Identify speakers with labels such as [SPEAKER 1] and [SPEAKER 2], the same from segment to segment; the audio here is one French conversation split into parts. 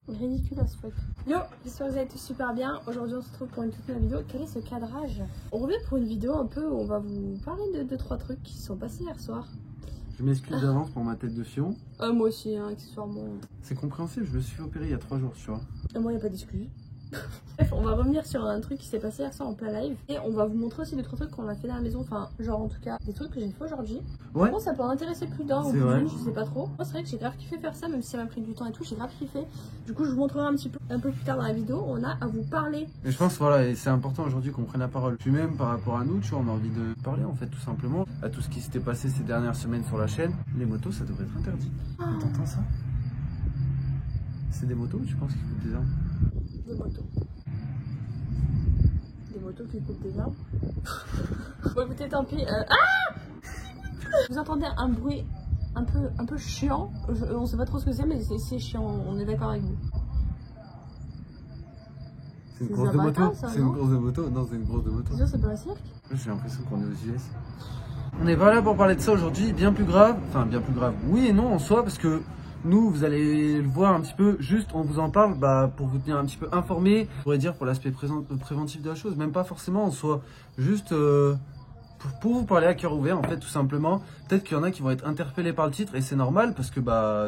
[SPEAKER 1] Ridicule as fuck. Yo, j'espère que vous allez tous super bien. Aujourd'hui on se retrouve pour une toute nouvelle vidéo. Quel est ce cadrage? On revient pour une vidéo un peu où on va vous parler de 2-3 trucs qui se sont passés hier soir.
[SPEAKER 2] Je m'excuse d'avance pour ma tête de fion.
[SPEAKER 1] Moi aussi, hein, accessoirement.
[SPEAKER 2] C'est compréhensible, je me suis fait opérer il y a 3 jours, tu vois.
[SPEAKER 1] Moi, il n'y a pas d'excuse. Bref, on va revenir sur un truc qui s'est passé hier soir en plein live. Et on va vous montrer aussi 2-3 trucs qu'on a fait dans la maison. Enfin, genre en tout cas, des trucs que j'ai fait aujourd'hui.
[SPEAKER 2] Ouais.
[SPEAKER 1] Je pense que ça peut en intéresser plus d'un ou
[SPEAKER 2] C'est
[SPEAKER 1] plus
[SPEAKER 2] vrai.
[SPEAKER 1] d'une, je sais pas trop. Moi, c'est vrai que j'ai grave kiffé faire ça, même si ça m'a pris du temps et tout, j'ai grave kiffé. Du coup, je vous montrerai un peu plus tard dans la vidéo. On a à vous parler.
[SPEAKER 2] Et je pense, voilà, et c'est important aujourd'hui qu'on prenne la parole. Puis même par rapport à nous, tu vois, on a envie de parler en fait, tout simplement, à tout ce qui s'était passé ces dernières semaines sur la chaîne. Les motos, ça devrait être interdit. T'entends ça? C'est des motos ou tu penses qu'ils coupent des arbres?
[SPEAKER 1] Des motos. Des motos qui coupent des arbres. Bon, écoutez, tant pis. Vous entendez un bruit un peu chiant. On sait pas trop ce que c'est, mais c'est chiant. On est d'accord avec vous.
[SPEAKER 2] C'est une course de moto? C'est une course de moto? Non, c'est une course de moto.
[SPEAKER 1] C'est sûr, c'est pas un cirque?
[SPEAKER 2] J'ai l'impression qu'on est aux US. On n'est pas là pour parler de ça aujourd'hui, bien plus grave. Enfin, bien plus grave. Oui et non en soi, parce que nous, vous allez le voir un petit peu, juste on vous en parle pour vous tenir un petit peu informé, on pourrait dire pour l'aspect préventif de la chose, même pas forcément en soi, juste pour vous parler à cœur ouvert en fait tout simplement. Peut-être qu'il y en a qui vont être interpellés par le titre et c'est normal parce que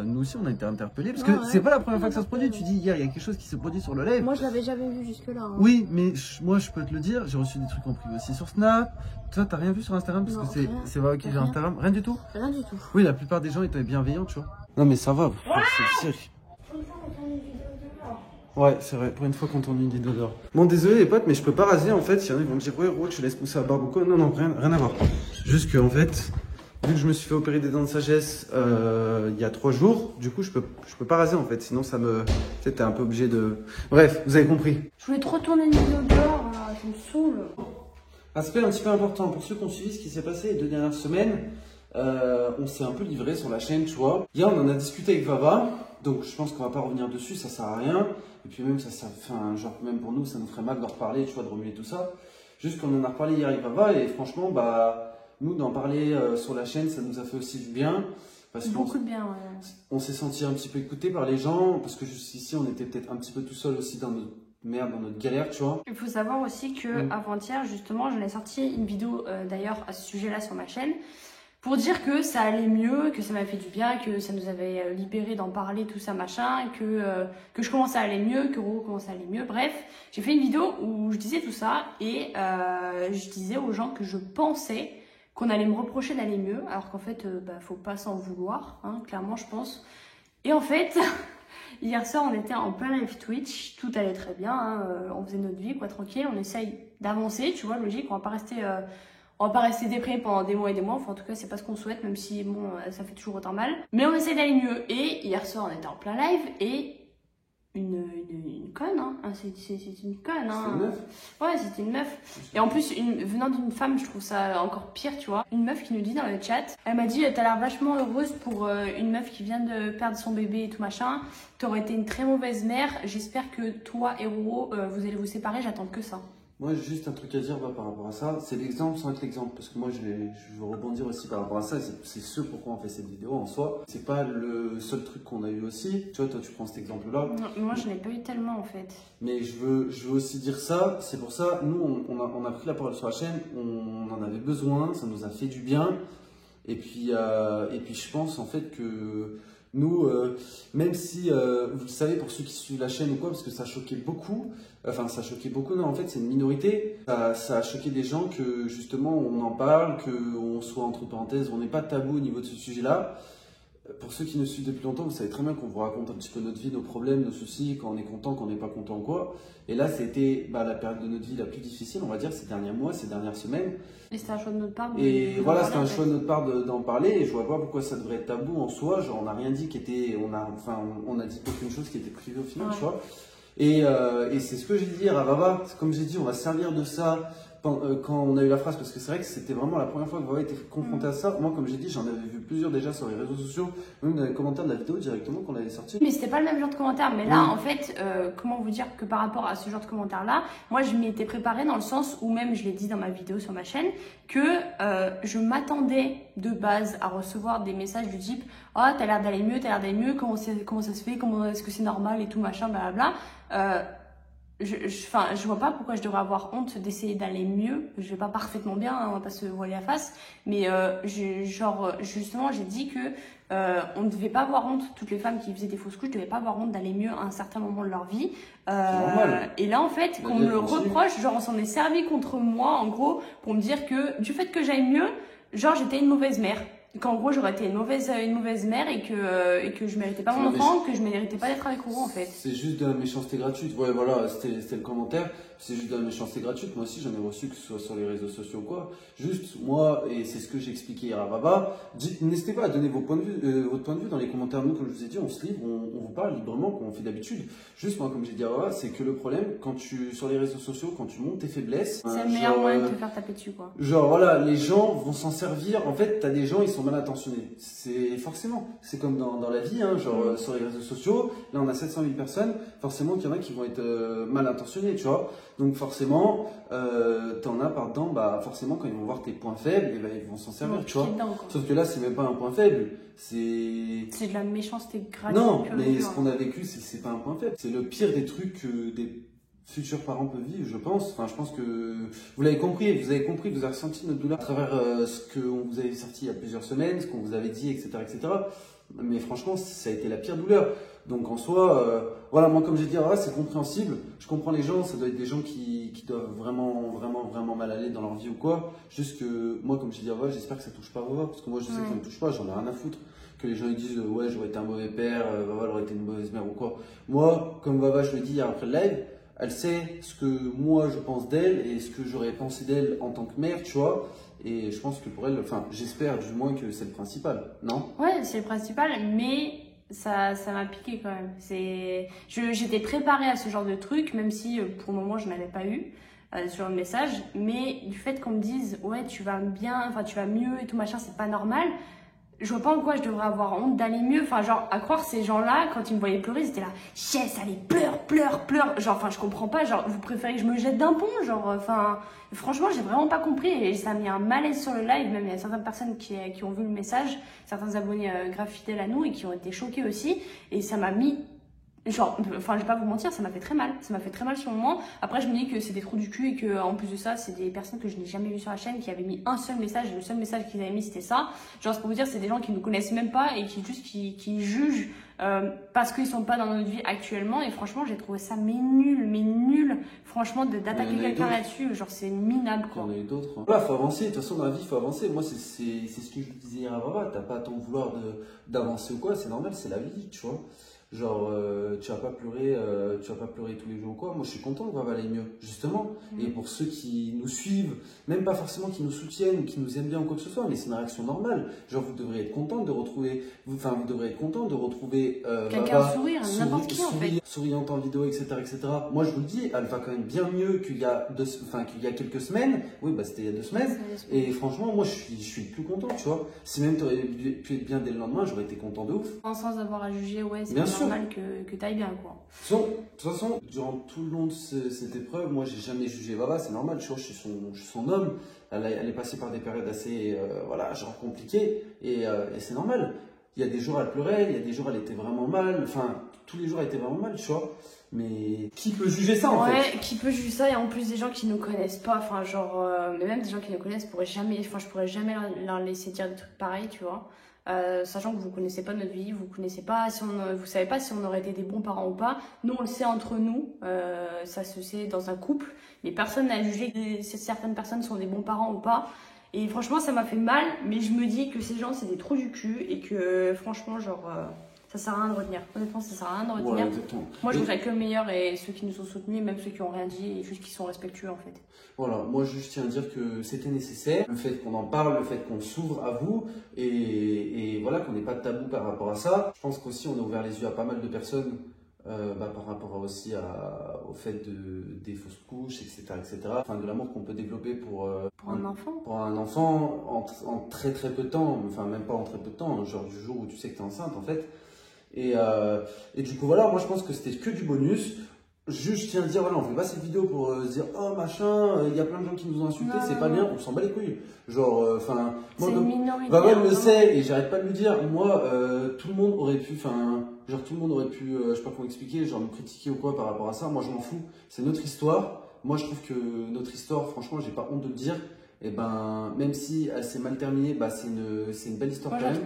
[SPEAKER 2] nous aussi on a été interpellés, parce que c'est pas la première fois que ça se produit. Tu dis hier il y a quelque chose qui s'est produit sur le live.
[SPEAKER 1] Moi je l'avais jamais vu jusque là. Hein.
[SPEAKER 2] Oui mais moi je peux te le dire, j'ai reçu des trucs en privé aussi sur Snap. Toi t'as rien vu sur Instagram parce que c'est vrai, ok, j'ai Instagram, rien du tout.
[SPEAKER 1] Rien du tout.
[SPEAKER 2] Oui, la plupart des gens étaient bienveillants, tu vois. Non mais ça va, c'est le cirque. Ouais, c'est vrai, pour une fois qu'on tourne une vidéo dehors. Bon, désolé les potes, mais je peux pas raser en fait. Il y en a qui vont me dire, ouais, gros, tu laisses pousser la barbe ou quoi. Non, non, rien à voir. Juste que, en fait, vu que je me suis fait opérer des dents de sagesse il y a 3 jours, du coup, je peux pas raser en fait. Sinon, ça me. T'es un peu obligé de. Bref, vous avez compris.
[SPEAKER 1] Je voulais trop tourner une vidéo dehors, là, ça me saoule.
[SPEAKER 2] Aspect un petit peu important pour ceux qui ont suivi ce qui s'est passé les 2 dernières semaines. On s'est un peu livré sur la chaîne, tu vois. Hier, on en a discuté avec Vava. Donc je pense qu'on va pas revenir dessus, ça sert à rien. Et puis même genre même pour nous, ça nous ferait mal d'en reparler, tu vois, de remuer tout ça. Juste qu'on en a reparlé hier avec Vava et franchement, nous d'en parler sur la chaîne, ça nous a fait aussi du bien. Parce
[SPEAKER 1] beaucoup de bien, ouais.
[SPEAKER 2] On s'est senti un petit peu écouté par les gens, parce que jusqu'ici, on était peut-être un petit peu tout seul aussi dans notre merde, dans notre galère, tu vois.
[SPEAKER 1] Il faut savoir aussi que avant-hier, justement, j'en ai sorti une vidéo d'ailleurs à ce sujet-là sur ma chaîne. Pour dire que ça allait mieux, que ça m'avait fait du bien, que ça nous avait libéré d'en parler, tout ça, machin, que je commençais à aller mieux, que Roro commençait à aller mieux. Bref, j'ai fait une vidéo où je disais tout ça et je disais aux gens que je pensais qu'on allait me reprocher d'aller mieux, alors qu'en fait, faut pas s'en vouloir, hein, clairement, je pense. Et en fait, hier soir, on était en plein live Twitch, tout allait très bien, hein, on faisait notre vie, quoi, tranquille, on essaye d'avancer, tu vois, logique, on va pas rester déprimé pendant des mois et des mois, enfin en tout cas c'est pas ce qu'on souhaite, même si bon ça fait toujours autant mal. Mais on essaie d'aller mieux. Et hier soir on était en plein live et une conne, hein. C'est une conne, hein.
[SPEAKER 2] C'était une meuf.
[SPEAKER 1] Ouais, c'était une meuf. Et en plus, venant d'une femme, je trouve ça encore pire, tu vois. Une meuf qui nous dit dans le chat, elle m'a dit t'as l'air vachement heureuse pour une meuf qui vient de perdre son bébé et tout machin. T'aurais été une très mauvaise mère. J'espère que toi et Roro, vous allez vous séparer, j'attends que ça.
[SPEAKER 2] Moi, j'ai juste un truc à dire par rapport à ça. C'est l'exemple sans être l'exemple. Parce que moi, je veux rebondir aussi par rapport à ça. C'est ce pourquoi on fait cette vidéo en soi. C'est pas le seul truc qu'on a eu aussi. Tu vois, toi, tu prends cet exemple-là.
[SPEAKER 1] Moi, je n'ai pas eu tellement en fait.
[SPEAKER 2] Mais je veux aussi dire ça. C'est pour ça, nous, on a pris la parole sur la chaîne. On en avait besoin. Ça nous a fait du bien. Et puis je pense en fait que nous, même si, vous le savez pour ceux qui suivent la chaîne ou quoi, parce que ça choquait beaucoup, non, en fait c'est une minorité, ça a choqué des gens que justement on en parle, qu'on soit entre parenthèses, on n'est pas tabou au niveau de ce sujet-là. Pour ceux qui nous suivent depuis longtemps, vous savez très bien qu'on vous raconte un petit peu notre vie, nos problèmes, nos soucis, quand on est content, quand on n'est pas content, quoi. Et là, c'était la période de notre vie la plus difficile, on va dire, ces derniers mois, ces dernières semaines.
[SPEAKER 1] Et c'était un choix de notre part.
[SPEAKER 2] Et voilà, c'était un choix de notre part d'en parler. Et je vois pas pourquoi ça devrait être tabou en soi. Genre, on n'a rien dit qui était, on a dit aucune chose qui était privée au final, tu vois. Et c'est ce que j'ai dit à Vava. Comme j'ai dit, on va servir de ça quand on a eu la phrase, parce que c'est vrai que c'était vraiment la première fois que Vava était confrontée à ça. Moi, comme j'ai dit, j'en avais vu plusieurs déjà sur les réseaux sociaux, même dans les commentaires de la vidéo directement qu'on avait sorti.
[SPEAKER 1] Mais c'était pas le même genre de commentaire. Mais là, en fait, comment vous dire que par rapport à ce genre de commentaire-là, moi, je m'y étais préparée dans le sens où même, je l'ai dit dans ma vidéo sur ma chaîne, que je m'attendais de base à recevoir des messages du type « Ah, t'as l'air d'aller mieux, comment ça se fait, comment est-ce que c'est normal et tout, machin, blablabla. » je vois pas pourquoi je devrais avoir honte d'essayer d'aller mieux. Je vais pas parfaitement bien, hein, on va pas se voiler la face. Mais justement, j'ai dit que on ne devait pas avoir honte. Toutes les femmes qui faisaient des fausses couches ne devaient pas avoir honte d'aller mieux à un certain moment de leur vie. Et là, en fait, qu'on me le reproche, genre on s'en est servi contre moi, en gros, pour me dire que du fait que j'aille mieux, genre j'étais une mauvaise mère. Qu'en gros j'aurais été une mauvaise mère et que je méritais pas mon enfant, que je méritais pas d'être avec vous en fait.
[SPEAKER 2] C'est juste de la méchanceté gratuite. Ouais, voilà, c'était le commentaire. C'est juste de la méchanceté gratuite. Moi aussi, j'en ai reçu, que ce soit sur les réseaux sociaux ou quoi. Juste, moi, et c'est ce que j'ai expliqué hier à Vava, n'hésitez pas à donner vos points de vue, votre point de vue dans les commentaires. Nous, comme je vous ai dit, on se livre, on vous parle librement, comme on fait d'habitude. Juste, moi, comme j'ai dit à Vava, c'est que le problème, sur les réseaux sociaux, quand tu montes tes faiblesses.
[SPEAKER 1] C'est le meilleur moyen de te faire taper dessus, quoi.
[SPEAKER 2] Genre, voilà, les gens vont s'en servir. En fait, t'as des gens, ils sont mal intentionnés. C'est forcément, c'est comme dans la vie, hein, genre sur les réseaux sociaux. Là, on a 700 000 personnes. Forcément, qu'il y en a qui vont être mal intentionnés, tu vois. Donc, forcément, t'en as par dedans, bah, forcément, quand ils vont voir tes points faibles, et bah, ils vont s'en servir, tu vois.
[SPEAKER 1] Dedans,
[SPEAKER 2] sauf que là, c'est même pas un point faible. C'est
[SPEAKER 1] de la méchanceté gratuite.
[SPEAKER 2] Non, mais ce qu'on a vécu, c'est pas un point faible. C'est le pire des trucs que des futurs parents peuvent vivre, je pense. Enfin, je pense que vous l'avez compris, vous avez ressenti notre douleur à travers ce qu'on vous avait sorti il y a plusieurs semaines, ce qu'on vous avait dit, etc., etc. Mais franchement, ça a été la pire douleur. Donc en soi, voilà, moi comme j'ai dit, c'est compréhensible. Je comprends les gens, ça doit être des gens qui doivent vraiment mal aller dans leur vie ou quoi. Juste que moi, comme j'ai dit, j'espère que ça touche pas Vava, parce que moi je sais que ça me touche pas, j'en ai rien à foutre. Que les gens ils disent, ouais, j'aurais été un mauvais père, Vava aurait été une mauvaise mère ou quoi. Moi, comme Vava, je le dis hier après le live, elle sait ce que moi je pense d'elle et ce que j'aurais pensé d'elle en tant que mère, tu vois. Et je pense que pour elle, enfin, j'espère du moins que c'est le principal, non?
[SPEAKER 1] Ouais, c'est le principal, mais ça m'a piqué quand même. J'étais préparée à ce genre de truc, même si pour le moment je n'avais pas eu ce genre de message. Mais du fait qu'on me dise, ouais, tu vas bien, enfin, tu vas mieux et tout machin, c'est pas normal. Je vois pas en quoi je devrais avoir honte d'aller mieux. Enfin, genre, à croire ces gens-là, quand ils me voyaient pleurer, ils étaient là, yes, allez, pleure. Genre, enfin, je comprends pas. Genre, vous préférez que je me jette d'un pont? Genre, enfin, franchement, j'ai vraiment pas compris. Et ça a mis un malaise sur le live. Même il y a certaines personnes qui ont vu le message, certains abonnés grave fidèles à nous et qui ont été choqués aussi. Et ça m'a mis. Genre, enfin, je vais pas vous mentir, ça m'a fait très mal. Ça m'a fait très mal sur le moment. Après, je me dis que c'est des trous du cul et que, en plus de ça, c'est des personnes que je n'ai jamais vues sur la chaîne qui avaient mis un seul message. Et le seul message qu'ils avaient mis, c'était ça. Genre, c'est pour vous dire, c'est des gens qui ne nous connaissent même pas et qui jugent parce qu'ils sont pas dans notre vie actuellement. Et franchement, j'ai trouvé ça mais nul. Franchement, d'attaquer quelqu'un là-dessus, genre, c'est minable, quoi.
[SPEAKER 2] Il y en a eu d'autres. Voilà, faut avancer. De toute façon, dans la vie, il faut avancer. Moi, c'est ce que je disais hier à Vava. T'as pas à t'en vouloir d'avancer ou quoi. C'est normal, c'est la vie, tu vois. Genre, tu vas pas pleurer tous les jours ou quoi. Moi, je suis content que Vava aille mieux, justement. Et pour ceux qui nous suivent, même pas forcément qui nous soutiennent ou qui nous aiment bien ou quoi que ce soit, mais c'est une réaction normale. Genre, vous devrez être content de retrouver,
[SPEAKER 1] quelqu'un sourire, n'importe qui en fait.
[SPEAKER 2] Souriante en vidéo, etc., etc. Moi, je vous le dis, elle va quand même bien mieux qu'il y a quelques semaines. Oui, bah, c'était il y a 2 semaines. Et franchement, moi, je suis le plus content, tu vois. Si même tu aurais pu être bien dès le lendemain, j'aurais été content de ouf.
[SPEAKER 1] Sans avoir à juger, ouais, c'est normal que tu ailles bien, quoi.
[SPEAKER 2] De toute façon, durant tout le long de cette épreuve, moi, j'ai jamais jugé Vava, c'est normal, tu vois, je suis son homme. Elle est passée par des périodes assez, genre compliquées, et c'est normal. Il y a des jours, elle pleurait, il y a des jours, elle était vraiment mal, enfin, tous les jours, elle était vraiment mal, tu vois. Mais qui peut juger ça, en fait?
[SPEAKER 1] Ouais, qui peut juger ça, et en plus des gens qui nous connaissent pas, enfin, genre, mais même des gens qui nous connaissent, je pourrais jamais leur laisser dire des trucs pareils, tu vois. Sachant que vous connaissez pas notre vie, vous savez pas si on aurait été des bons parents ou pas. Nous, on le sait entre nous, ça se sait dans un couple, mais personne n'a jugé que certaines personnes sont des bons parents ou pas. Et franchement, ça m'a fait mal, mais je me dis que ces gens, c'est des trous du cul et que franchement, genre, ça sert à rien de retenir. Honnêtement, ça sert à rien de retenir.
[SPEAKER 2] Ouais, exactement.
[SPEAKER 1] Moi, je voudrais que le meilleur et ceux qui nous ont soutenus, même ceux qui ont rien dit, et juste qui sont respectueux en fait.
[SPEAKER 2] Voilà, moi je tiens à dire que c'était nécessaire, le fait qu'on en parle, le fait qu'on s'ouvre à vous et voilà qu'on n'ait pas de tabou par rapport à ça. Je pense qu'aussi on a ouvert les yeux à pas mal de personnes par rapport aussi au fait des fausses couches, etc., etc. Enfin, de l'amour qu'on peut développer pour
[SPEAKER 1] un enfant.
[SPEAKER 2] Pour un enfant en très très peu de temps, enfin même pas en très peu de temps, genre du jour où tu sais que tu es enceinte en fait. Et du coup voilà, moi je pense que c'était que du bonus. Juste, je tiens à dire, voilà, on fait pas cette vidéo pour se dire, oh machin, il y a plein de gens qui nous ont insultés, c'est pas bien, on s'en bat les couilles. Genre, enfin, moi, Vaval le sait et j'arrête pas de lui dire, moi, tout le monde aurait pu, enfin, genre, tout le monde aurait pu, je sais pas comment expliquer, genre, me critiquer ou quoi par rapport à ça. Moi, je m'en fous, c'est notre histoire. Moi, je trouve que notre histoire, franchement, j'ai pas honte de le dire. Et ben, même si elle s'est mal terminée, bah, c'est une belle histoire quand même.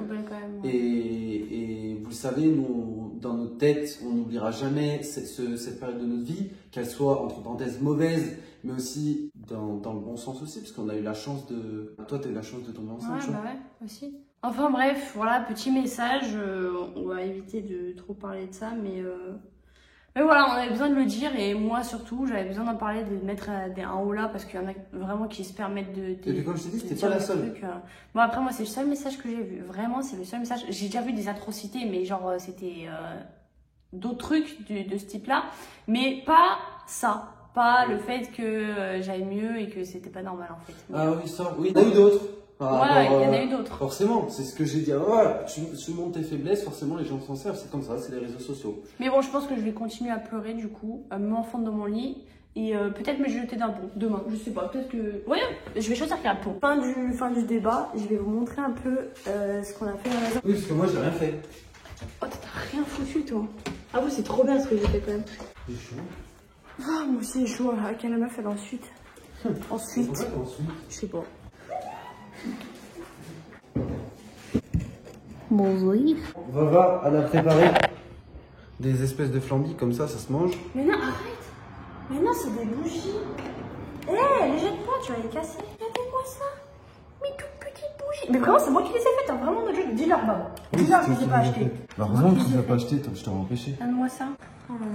[SPEAKER 2] Et vous le savez, nous, dans notre tête, on n'oubliera jamais cette période de notre vie, qu'elle soit entre parenthèses mauvaise, mais aussi dans le bon sens aussi, parce qu'on a eu la chance de. Toi, tu as eu la chance de tomber enceinte.
[SPEAKER 1] Ouais, bah ouais, aussi. Enfin bref, voilà, petit message. On va éviter de trop parler de ça, mais voilà, on avait besoin de le dire et moi surtout, j'avais besoin d'en parler, de mettre un haut là parce qu'il y en a vraiment qui se permettent de.
[SPEAKER 2] Et puis comme je t'ai dit, c'était pas la seule.
[SPEAKER 1] Bon après moi c'est le seul message que j'ai vu, vraiment c'est le seul message. J'ai déjà vu des atrocités, mais genre c'était d'autres trucs de ce type-là, mais pas ça, pas le fait que j'aille mieux et que c'était pas normal en fait.
[SPEAKER 2] Ah oui ça, oui, il y en a eu d'autres.
[SPEAKER 1] Ouais, il y en a eu d'autres.
[SPEAKER 2] Forcément, c'est ce que j'ai dit. Voilà, tu montres tes faiblesses, forcément les gens s'en servent, c'est comme ça, c'est les réseaux sociaux.
[SPEAKER 1] Mais bon, je pense que je vais continuer à pleurer du coup, à m'enfendre dans mon lit et peut-être me jeter d'un pont demain, je sais pas, peut-être que... Ouais, je vais choisir qu'un pont. Fin du débat, je vais vous montrer un peu ce qu'on a fait dans la maison.
[SPEAKER 2] Oui, parce que moi j'ai rien fait.
[SPEAKER 1] Oh, t'as rien foutu toi. Ah oui, c'est trop bien ce que j'ai fait quand même.
[SPEAKER 2] C'est chaud.
[SPEAKER 1] Ah, moi c'est chaud, quelle meuf elle ensuite. Ensuite. Je sais pas. Bonjour.
[SPEAKER 2] Vava, elle a préparé des espèces de flambis comme ça se mange.
[SPEAKER 1] Mais non, arrête. Mais non, c'est des bougies. Les jette-moi, tu vas les casser. Regardez-moi ça. Mais toutes petites bougies. Mais vraiment, c'est moi qui les ai faites, hein. Vraiment, notre jeu. Dis-leur, maman. Dis-leur que je les ai pas achetées.
[SPEAKER 2] Heureusement que tu les as pas achetées, je t'aurais empêché.
[SPEAKER 1] Donne-moi ça. Oh là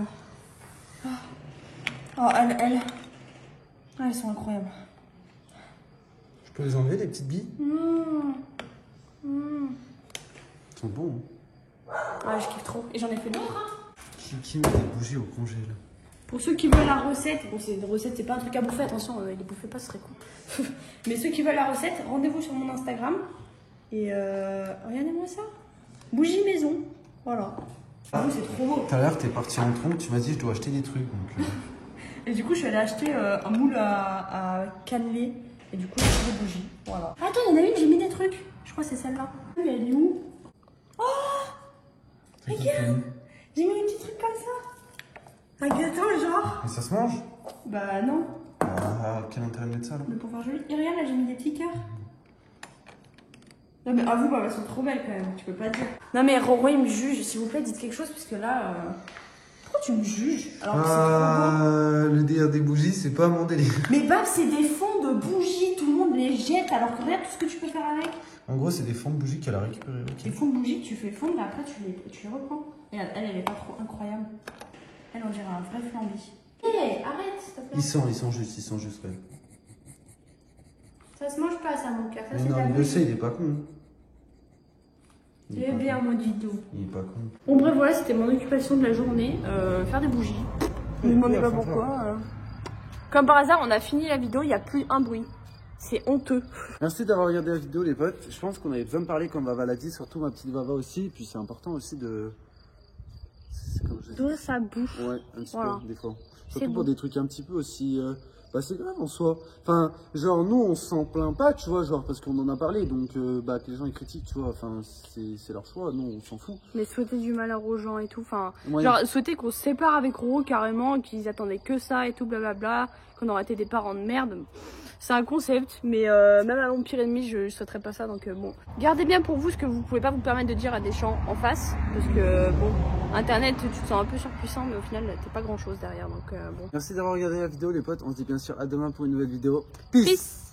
[SPEAKER 1] là. Oh, elles sont incroyables.
[SPEAKER 2] Je peux les enlever, les petites billes? Elles sont bons.
[SPEAKER 1] Ouais, je kiffe trop. Et j'en ai fait d'autres. Hein.
[SPEAKER 2] Qui met des bougies au congèle?
[SPEAKER 1] Pour ceux qui veulent la recette, bon, c'est une recette, c'est pas un truc à bouffer, attention, les bouffer pas, ce serait con. Mais ceux qui veulent la recette, rendez-vous sur mon Instagram. Et regardez-moi ça. Bougie maison. Voilà. Ah oui, c'est trop beau.
[SPEAKER 2] Tout à l'heure, t'es parti en tronc, tu m'as dit je dois acheter des trucs. Donc,
[SPEAKER 1] Et du coup, je suis allée acheter un moule à cannelé. Et du coup, j'ai acheté des bougies. Voilà. Attends, il y en a une, j'ai mis des trucs. Je crois que c'est celle-là. Mais elle est où? Oh, regarde. J'ai mis un petit truc comme ça. Un gâteau, genre.
[SPEAKER 2] Et ça se mange?
[SPEAKER 1] Bah non.
[SPEAKER 2] Ah, quel intérêt de mettre ça là?
[SPEAKER 1] Mais pour faire joli. Et regarde, là, j'ai mis des petits cœurs. Non mais avoue, bah, elles sont trop belles quand même, tu peux pas dire. Non mais Roro il me juge, s'il vous plaît dites quelque chose parce que là... Pourquoi tu me juges alors que c'est trop beau?
[SPEAKER 2] Le délire des bougies, c'est pas mon délire.
[SPEAKER 1] Mais Bab, c'est des fonds de bougies, tout le monde les jette alors que regarde tout ce que tu peux faire avec.
[SPEAKER 2] En gros, c'est des fonds de bougies qu'elle a récupérés.
[SPEAKER 1] Des fonds de bougies que tu fais fondre et après tu les reprends. Regarde, elle est pas trop incroyable. Elle on dirait un vrai flambi. Hé, arrête s'il te plaît.
[SPEAKER 2] Ils sont juste ouais.
[SPEAKER 1] Ça se mange pas ça mon cœur, ça
[SPEAKER 2] Mais
[SPEAKER 1] c'est
[SPEAKER 2] non,
[SPEAKER 1] ta
[SPEAKER 2] il le
[SPEAKER 1] bougie.
[SPEAKER 2] sait, il est pas con.
[SPEAKER 1] C'est bien mon dido.
[SPEAKER 2] Il est pas con.
[SPEAKER 1] Bon bref voilà, c'était mon occupation de la journée, faire des bougies. Ne me demandez pas pourquoi. Comme par hasard, on a fini la vidéo, il n'y a plus un bruit. C'est honteux.
[SPEAKER 2] Merci d'avoir regardé la vidéo les potes. Je pense qu'on avait besoin de parler comme Vava l'a dit, surtout ma petite Vava aussi. Et puis c'est important aussi de...
[SPEAKER 1] D'où ça bouche.
[SPEAKER 2] Ouais, un petit peu des fois. Surtout
[SPEAKER 1] pour
[SPEAKER 2] bon. Des trucs un petit peu aussi... Bah c'est grave en soi. Enfin, genre nous on s'en plaint pas, tu vois, genre parce qu'on en a parlé, donc bah que les gens ils critiquent, tu vois, enfin c'est leur choix, nous on s'en fout.
[SPEAKER 1] Mais souhaiter du malheur aux gens et tout, enfin,
[SPEAKER 2] ouais.
[SPEAKER 1] Genre souhaiter qu'on se sépare avec Roro carrément, qu'ils attendaient que ça et tout, blablabla, qu'on aurait été des parents de merde. C'est un concept, mais même à mon pire ennemi, je souhaiterais pas ça, donc bon. Gardez bien pour vous ce que vous pouvez pas vous permettre de dire à des gens en face, parce que bon, internet, tu te sens un peu surpuissant, mais au final, t'es pas grand chose derrière, donc bon.
[SPEAKER 2] Merci d'avoir regardé la vidéo les potes, on se dit bien sûr à demain pour une nouvelle vidéo.
[SPEAKER 1] Peace.